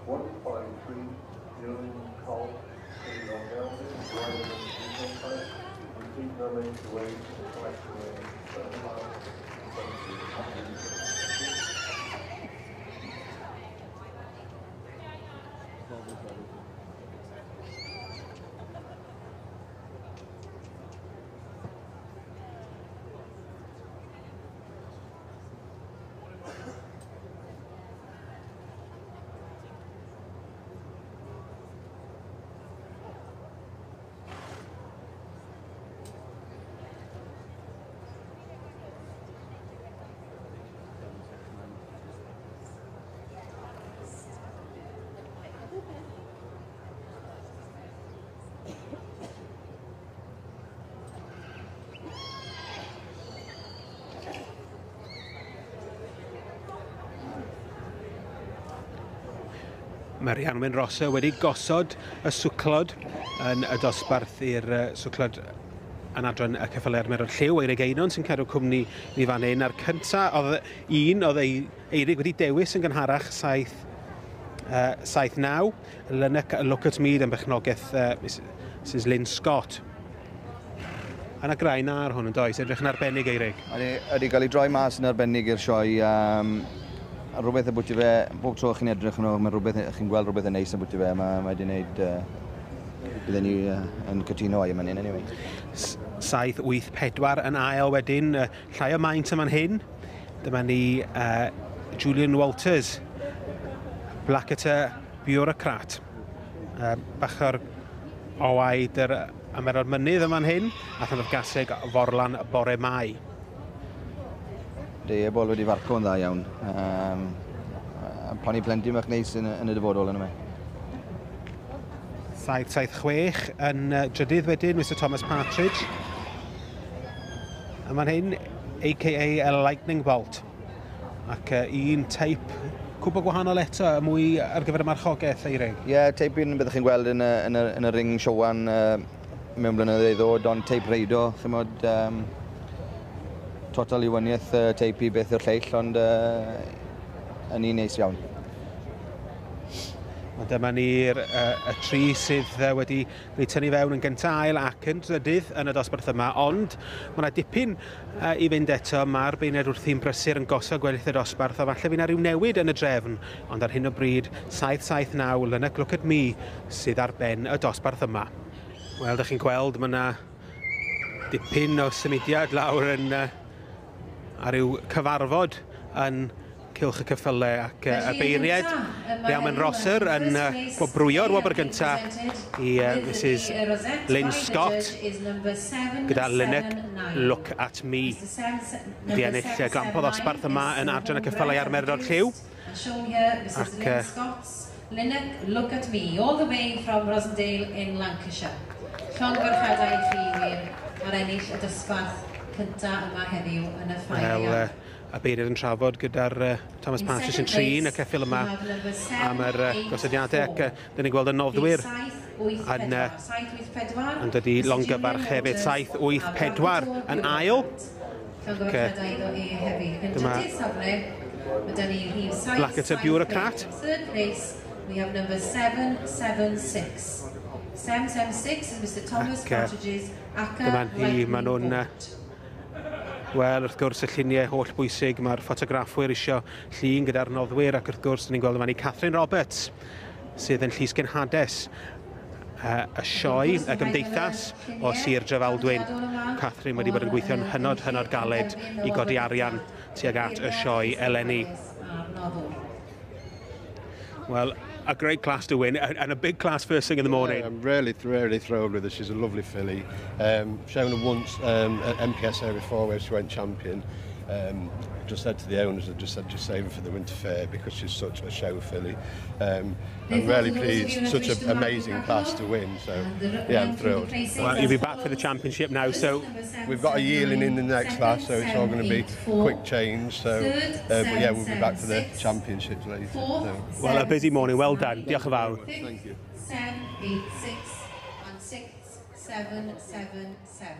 153, Colt, Gelding, Ebolion Blwydd, repeat numbering to wait for the collection Mae'r Rhianwen Rosa wedi gosod y swclod yn y dosbarth i'r swclod yn adran y Ceffylau Lliw. Eirig Einon sy'n cadw cwmni ni fan hyn a'r cynta. Oedd Eirig wedi dewis yn gynharach 7-9. Lynyc Look at Me yn bechnogaeth Mrs Lynn Scott. Yna graen ar hwn yn does, edrych yn arbennig Eirig. Ydy cael ei droi mas yn arbennig i'r sioe. Rhywbeth y bwti fe, bob tro chi'n edrych yn o, chi'n gweld rhywbeth yn neis yn bwti fe, mae wedi gwneud, bydden ni yn cytuno o'i yma hyn, anyway. 7-8-4 yn ail wedyn, llai o maint yma'n hyn. Dyma ni Julian Walters, Blacketer Bureaucrat. Bach o'r owaid yr Ymero'r mynydd yma'n hyn, a thyn o'r gaseg Forlan Bore Mai. Ebol wedi farco yn dda iawn. Pan i plentyn bach neis yn y dyfodol yn yma. 7-6 yn drydydd wedyn, Mr Thomas Partridge. Yma'n hyn, a.k.a. Lightning Bolt. Ac un teip cwbl gwahanol eto, mwy ar gyfer y marchogaeth, Eirig. Ie, teip un byddwch chi'n gweld yn y ring siowan mewn blynyddoedd ddod, ond teip reido, chymod, total i wyniaeth teip i beth yw'r lleill, ond yn un neis iawn. Dyma ni'r tri sydd wedi tynnu fewn yn gyntaf ail ac yn drydydd yn y dosbarth yma, ond mae yna dipyn i fynd eto. Mae'r beirniad wrthi'n brysur yn gosod gweddill y dosbarth, a falle fydd yna ryw newid yn y drefn, ond ar hyn o bryd 7-7-9 Lynyc Look at Me sydd ar ben y dosbarth yma. Wel, ydych chi'n gweld, mae yna dipyn o symudiad lawr yn ar ryw cyfarfod yn cylch y ceffylau ac y beirniad. Rhianwen Rosa yn gwobrwyo'r wobr gyntaf i Mrs Lynn Scott gyda Lynyc Look at Me. Di ennill glampodd osbarth yma yn adran y ceffylau ar Merdo'r Lliw. Ac Lynyc Look at Me, all the way from Rosendale in Lancashire. Llongyfarchiadau i chi wir ar ennill y dosbarth cyntaf yma heddiw yn y ffair. Y beirniad yn trafod gyda'r Thomas Partridge yn trin y ceffyl yma am yr gosodiadau, ac dyn ni'n gweld y noddwyr yn dod i longyfarch hefyd. 7-8-4 yn ail. Dyma Blacketer Bureaucrat. We have number 7-7-6. 7-7-6 is Mr Thomas Partridge's Aca Lightning. Wel, wrth gwrs, y lluniau holl bwysig, mae'r ffotograffwyr isio llun gyda'r noddwyr, ac wrth gwrs, ni'n gweld yma ni Catherine Roberts, sydd yn llys gynhades y sioe, y gymdeithas o Sir Drefaldwyn. Catherine wedi bod yn gweithio'n hynod galed i godi arian tuag at y sioe eleni. Well, a great class to win, and a big class first thing in the morning. Yeah, I'm really thrilled with her. She's a lovely filly. Shown her once at MPS area 4 where she went champion. Just said to the owners, I just said just save her for the winter fair because she's such a show filly. I'm really pleased, such an amazing class to win, so yeah, I'm thrilled. Well, you'll be back for the championship now, so we've got a yearling in the next class, so it's all going to be quick change, so but yeah, we'll be back for the championships later. So. Well, a busy morning, well done. Diolch yn fawr. Thank you. 7-8-6 and 6-7-7-7.